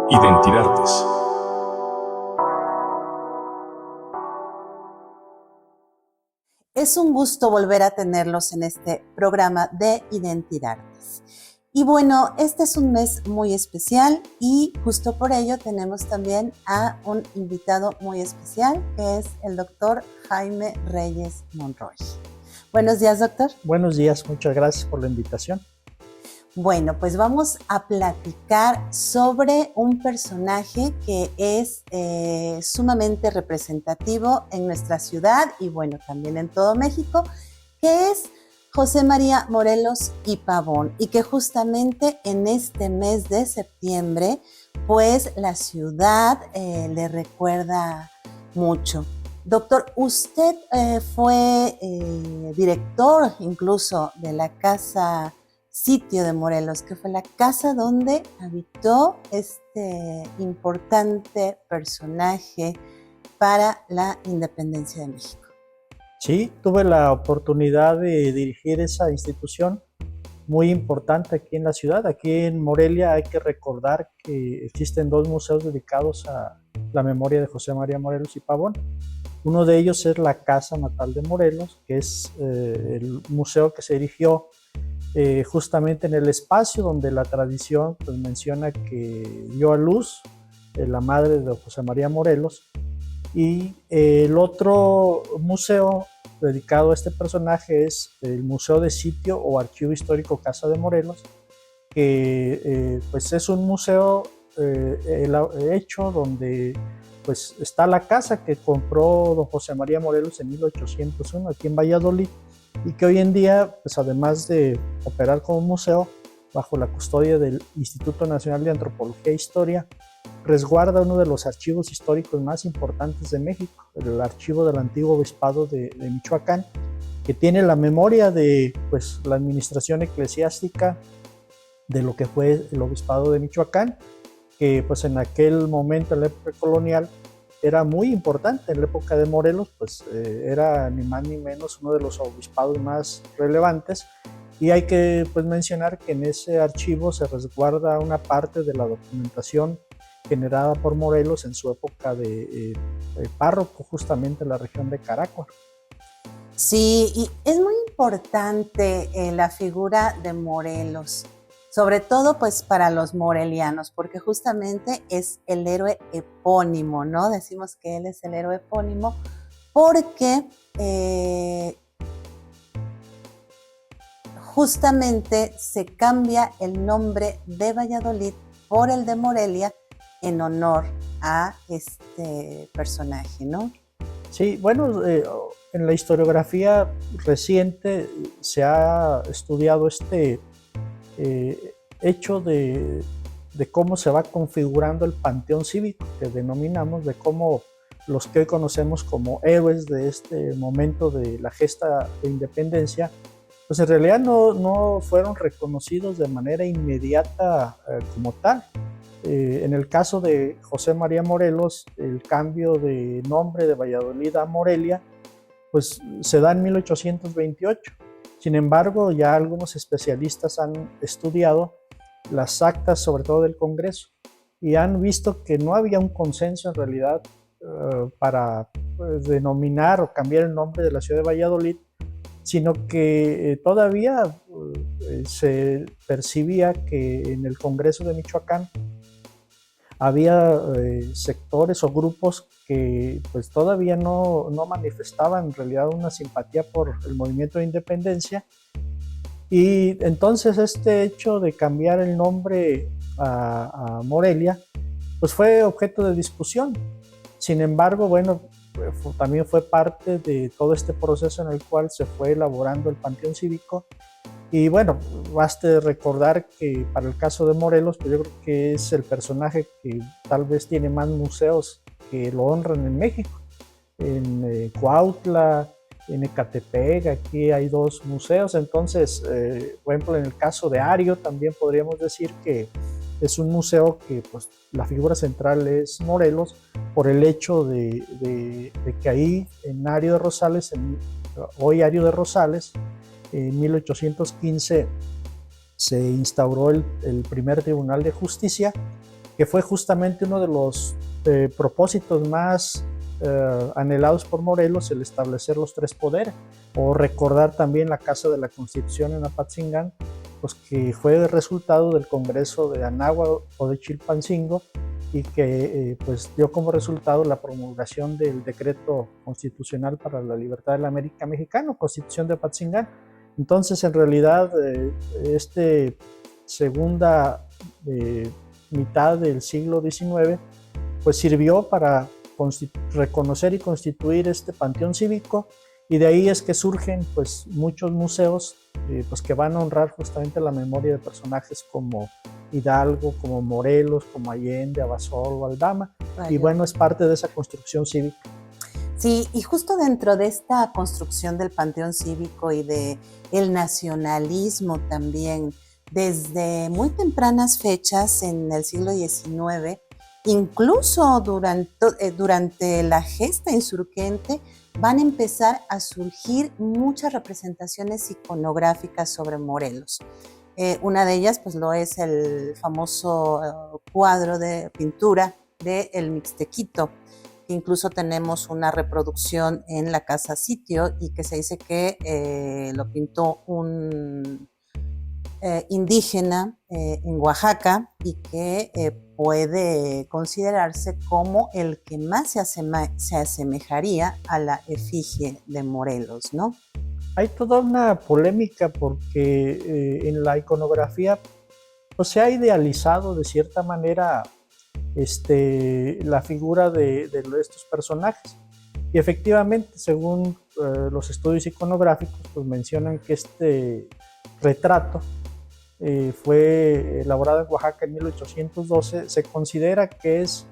Identidades. Es un gusto volver a tenerlos en este programa de Identidades. Y bueno, este es un mes muy especial y justo por ello tenemos también a un invitado muy especial, que es el doctor Jaime Reyes Monroy. Buenos días, doctor. Buenos días, muchas gracias por la invitación. Bueno, pues vamos a platicar sobre un personaje que es sumamente representativo en nuestra ciudad y bueno, también en todo México, que es José María Morelos y Pavón, y que justamente en este mes de septiembre, pues la ciudad le recuerda mucho. Doctor, usted fue director incluso de la Casa Sitio de Morelos, que fue la casa donde habitó este importante personaje para la independencia de México. Sí, tuve la oportunidad de dirigir esa institución muy importante aquí en la ciudad. Aquí en Morelia hay que recordar que existen dos museos dedicados a la memoria de José María Morelos y Pavón. Uno de ellos es la Casa Natal de Morelos, que es el museo que se erigió justamente en el espacio donde la tradición pues, menciona que dio a luz la madre de José María Morelos. Y el otro museo dedicado a este personaje es el Museo de Sitio o Archivo Histórico Casa de Morelos, que pues es un museo hecho donde pues está la casa que compró don José María Morelos en 1801 aquí en Valladolid, y que hoy en día, pues además de operar como museo, bajo la custodia del Instituto Nacional de Antropología e Historia, resguarda uno de los archivos históricos más importantes de México, el archivo del antiguo obispado de Michoacán, que tiene la memoria de pues, la administración eclesiástica de lo que fue el obispado de Michoacán, que pues en aquel momento, en la época colonial, era muy importante. En la época de Morelos, pues era ni más ni menos uno de los obispados más relevantes. Y hay que pues, mencionar que en ese archivo se resguarda una parte de la documentación generada por Morelos en su época de párroco, justamente en la región de Carácuaro. Sí, y es muy importante la figura de Morelos, sobre todo pues para los morelianos, porque justamente es el héroe epónimo, ¿no? Decimos que él es el héroe epónimo porque justamente se cambia el nombre de Valladolid por el de Morelia en honor a este personaje, ¿no? Sí, bueno, en la historiografía reciente se ha estudiado este hecho de cómo se va configurando el panteón cívico, que denominamos, de cómo los que hoy conocemos como héroes de este momento de la gesta de independencia, pues en realidad no fueron reconocidos de manera inmediata como tal. En el caso de José María Morelos, el cambio de nombre de Valladolid a Morelia, pues se da en 1828. Sin embargo, ya algunos especialistas han estudiado las actas, sobre todo del Congreso, y han visto que no había un consenso en realidad para denominar o cambiar el nombre de la ciudad de Valladolid, sino que todavía se percibía que en el Congreso de Michoacán había sectores o grupos que pues todavía no manifestaban en realidad una simpatía por el movimiento de independencia, y entonces este hecho de cambiar el nombre a Morelia pues fue objeto de discusión. Sin embargo, bueno, también fue parte de todo este proceso en el cual se fue elaborando el panteón cívico. Y bueno, baste recordar que para el caso de Morelos, pues yo creo que es el personaje que tal vez tiene más museos que lo honran en México. En Cuautla, en Ecatepec, aquí hay dos museos. Entonces, por ejemplo, en el caso de Ario, también podríamos decir que es un museo que pues, la figura central es Morelos, por el hecho de que ahí en Ario de Rosales, hoy Ario de Rosales, en 1815 se instauró el primer Tribunal de Justicia, que fue justamente uno de los propósitos más anhelados por Morelos, el establecer los tres poderes, o recordar también la Casa de la Constitución en Apatzingán, pues que fue el resultado del Congreso de Anáhuac o de Chilpancingo, y que pues dio como resultado la promulgación del Decreto Constitucional para la Libertad de la América Mexicana, Constitución de Apatzingán. Entonces, en realidad, segunda mitad del siglo XIX, pues sirvió para reconocer y constituir este panteón cívico, y de ahí es que surgen pues muchos museos pues que van a honrar justamente la memoria de personajes como Hidalgo, como Morelos, como Allende, Abasolo, Aldama, y bueno, es parte de esa construcción cívica. Sí, y justo dentro de esta construcción del panteón cívico y de el nacionalismo también, desde muy tempranas fechas en el siglo XIX, incluso durante la gesta insurgente, van a empezar a surgir muchas representaciones iconográficas sobre Morelos. Una de ellas pues lo es el famoso cuadro de pintura de El Mixtequito, que incluso tenemos una reproducción en la casa sitio y que se dice que lo pintó un indígena en Oaxaca, y que puede considerarse como el que más se asemejaría a la efigie de Morelos, ¿no? Hay toda una polémica porque en la iconografía pues, se ha idealizado de cierta manera la figura de estos personajes. Y efectivamente, según los estudios iconográficos, pues mencionan que este retrato fue elaborado en Oaxaca en 1812. Se considera que es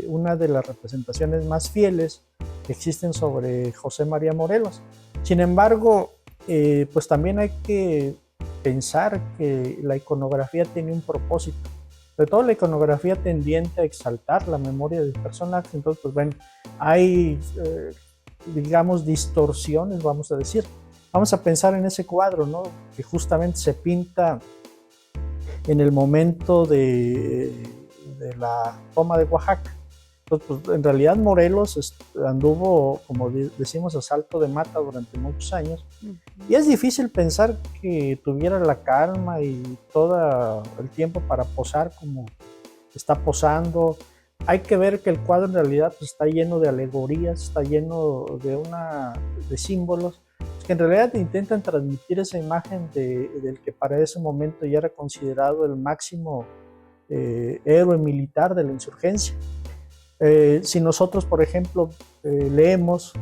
una de las representaciones más fieles que existen sobre José María Morelos. Sin embargo, pues también hay que pensar que la iconografía tiene un propósito, sobre todo la iconografía tendiente a exaltar la memoria del personaje. Entonces, pues bueno, hay, digamos, distorsiones, vamos a decir. Vamos a pensar en ese cuadro, ¿no?, que justamente se pinta en el momento de la toma de Oaxaca. Entonces, pues, en realidad Morelos anduvo, como decimos, a salto de mata durante muchos años. Y es difícil pensar que tuviera la calma y todo el tiempo para posar como está posando. Hay que ver que el cuadro en realidad pues, está lleno de alegorías, está lleno de símbolos, que en realidad intentan transmitir esa imagen del que para ese momento ya era considerado el máximo héroe militar de la insurgencia. Si nosotros, por ejemplo, leemos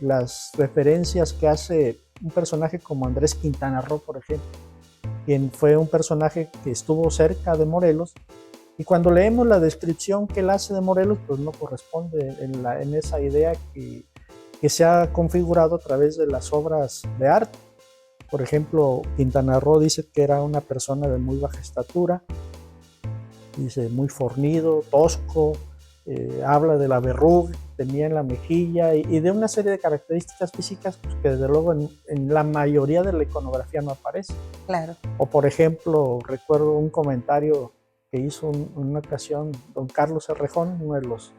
las referencias que hace un personaje como Andrés Quintana Roo, por ejemplo, quien fue un personaje que estuvo cerca de Morelos, y cuando leemos la descripción que él hace de Morelos, pues no corresponde en esa idea que se ha configurado a través de las obras de arte. Por ejemplo, Quintana Roo dice que era una persona de muy baja estatura, dice muy fornido, tosco, habla de la verruga que tenía en la mejilla y de una serie de características físicas pues, que desde luego en la mayoría de la iconografía no aparece. Claro. O por ejemplo, recuerdo un comentario que hizo en una ocasión don Carlos Herrejón, uno de los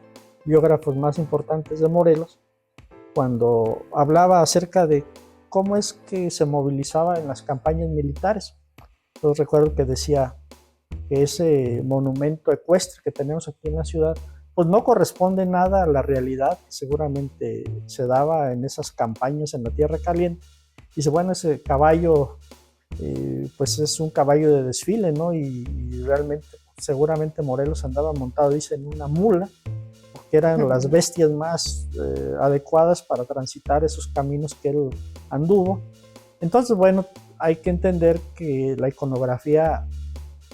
biógrafos más importantes de Morelos, cuando hablaba acerca de cómo es que se movilizaba en las campañas militares. Entonces recuerdo que decía que ese monumento ecuestre que tenemos aquí en la ciudad pues no corresponde nada a la realidad que seguramente se daba en esas campañas en la Tierra Caliente. Dice, bueno, ese caballo pues es un caballo de desfile, ¿no? Y realmente seguramente Morelos andaba montado, dice, en una mula, porque eran las bestias más adecuadas para transitar esos caminos que él anduvo. Entonces, bueno, hay que entender que la iconografía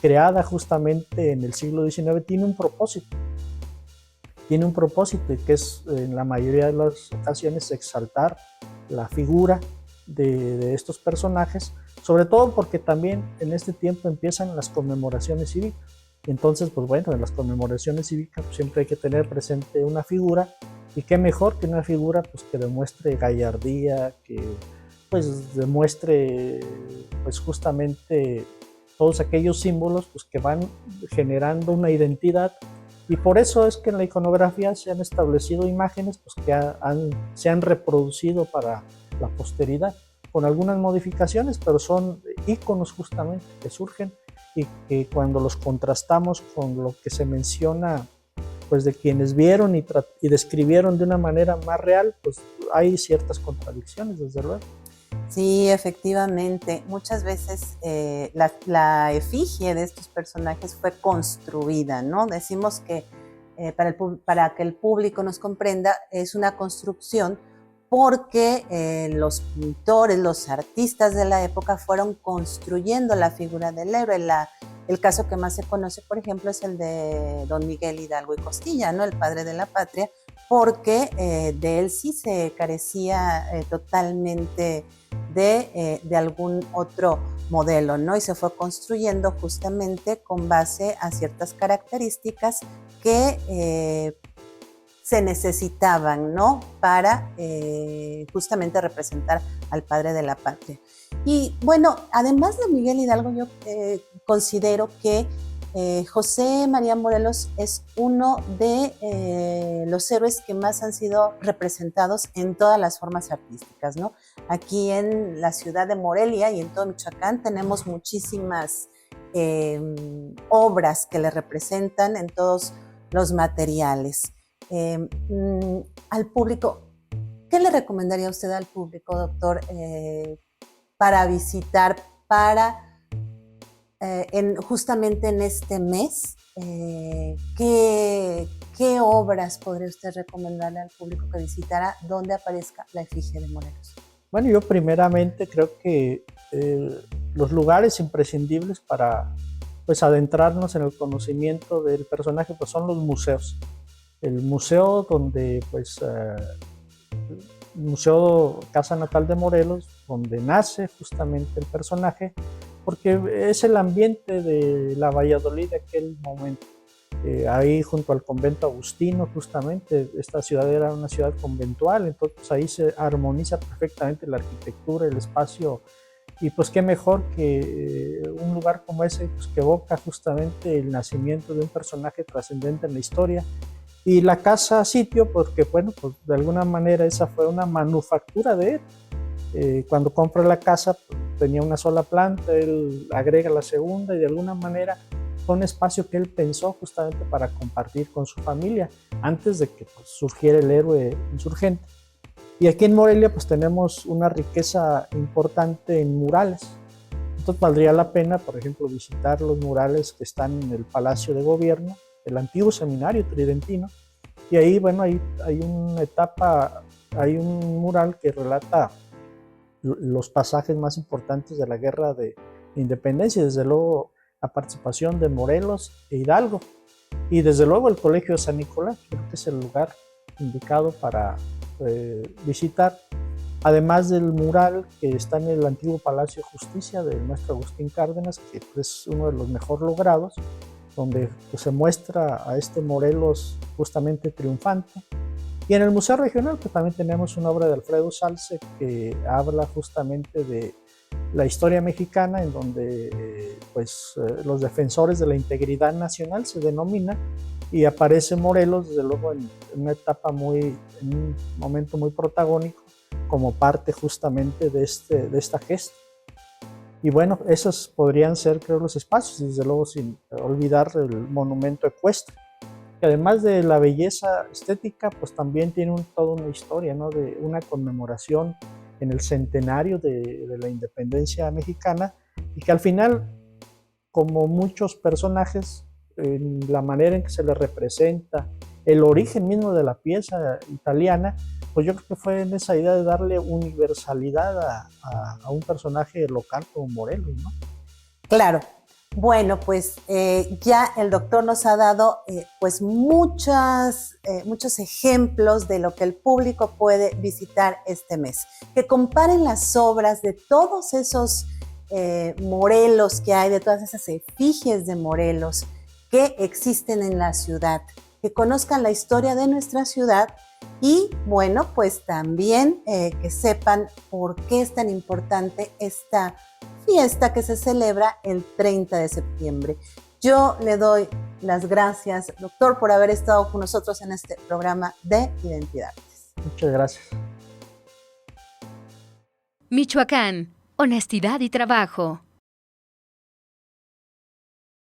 creada justamente en el siglo XIX tiene un propósito. Tiene un propósito, y que es en la mayoría de las ocasiones exaltar la figura de estos personajes, sobre todo porque también en este tiempo empiezan las conmemoraciones cívicas. Entonces, pues bueno, en las conmemoraciones cívicas pues, siempre hay que tener presente una figura, y qué mejor que una figura pues, que demuestre gallardía, que pues demuestre pues justamente todos aquellos símbolos pues, que van generando una identidad. Y por eso es que en la iconografía se han establecido imágenes pues, que se han reproducido para la posteridad, con algunas modificaciones, pero son iconos justamente que surgen y que cuando los contrastamos con lo que se menciona pues, de quienes vieron y describieron de una manera más real, pues hay ciertas contradicciones, desde luego. Sí, efectivamente. Muchas veces la efigie de estos personajes fue construida, ¿no? Decimos que para que el público nos comprenda, es una construcción porque los pintores, los artistas de la época fueron construyendo la figura del héroe. El caso que más se conoce, por ejemplo, es el de don Miguel Hidalgo y Costilla, ¿no? El padre de la patria, porque de él sí se carecía totalmente de algún otro modelo, ¿no? Y se fue construyendo justamente con base a ciertas características que se necesitaban, ¿no? Para justamente representar al padre de la patria. Y bueno, además de Miguel Hidalgo, yo considero que José María Morelos es uno de los héroes que más han sido representados en todas las formas artísticas, ¿no? Aquí en la ciudad de Morelia y en todo Michoacán tenemos muchísimas obras que le representan en todos los materiales. Al público, ¿qué le recomendaría usted al público, doctor, para visitar, justamente en este mes? ¿Qué obras podría usted recomendarle al público que visitara donde aparezca la efigie de Morelos? Bueno, yo primeramente creo que los lugares imprescindibles para pues, adentrarnos en el conocimiento del personaje pues, son los museos. El museo donde, pues, el Museo Casa Natal de Morelos, donde nace justamente el personaje, porque es el ambiente de la Valladolid de aquel momento. Ahí junto al convento agustino, justamente, esta ciudad era una ciudad conventual, entonces ahí se armoniza perfectamente la arquitectura, el espacio, y pues qué mejor que un lugar como ese pues, que evoca justamente el nacimiento de un personaje trascendente en la historia. Y la casa sitio, porque bueno, pues de alguna manera esa fue una manufactura de él. Cuando compra la casa pues, tenía una sola planta, él agrega la segunda y de alguna manera fue un espacio que él pensó justamente para compartir con su familia antes de que pues, surgiera el héroe insurgente. Y aquí en Morelia pues tenemos una riqueza importante en murales. Entonces valdría la pena, por ejemplo, visitar los murales que están en el Palacio de Gobierno, el antiguo seminario tridentino, y ahí, bueno, hay una etapa, hay un mural que relata los pasajes más importantes de la Guerra de Independencia, desde luego la participación de Morelos e Hidalgo, y desde luego el Colegio de San Nicolás, creo que es el lugar indicado para visitar, además del mural que está en el antiguo Palacio de Justicia del maestro Agustín Cárdenas, que es uno de los mejor logrados, donde pues, se muestra a este Morelos justamente triunfante. Y en el Museo Regional pues, también tenemos una obra de Alfredo Salce que habla justamente de la historia mexicana, en donde pues, los defensores de la integridad nacional se denomina, y aparece Morelos desde luego en una etapa en un momento muy protagónico como parte justamente de esta gesta. Y bueno, esos podrían ser, creo, los espacios, y desde luego sin olvidar el monumento ecuestre, que además de la belleza estética, pues también tiene toda una historia, ¿no? De una conmemoración en el centenario de la independencia mexicana, y que al final, como muchos personajes, en la manera en que se les representa, el origen mismo de la pieza italiana, pues yo creo que fue en esa idea de darle universalidad a un personaje local como Morelos, ¿no? Claro. Bueno, pues ya el doctor nos ha dado pues muchos ejemplos de lo que el público puede visitar este mes. Que comparen las obras de todos esos Morelos que hay, de todas esas efigies de Morelos que existen en la ciudad. que conozcan la historia de nuestra ciudad y, bueno, pues también que sepan por qué es tan importante esta fiesta que se celebra el 30 de septiembre. Yo le doy las gracias, doctor, por haber estado con nosotros en este programa de Identidades. Muchas gracias. Michoacán, honestidad y trabajo.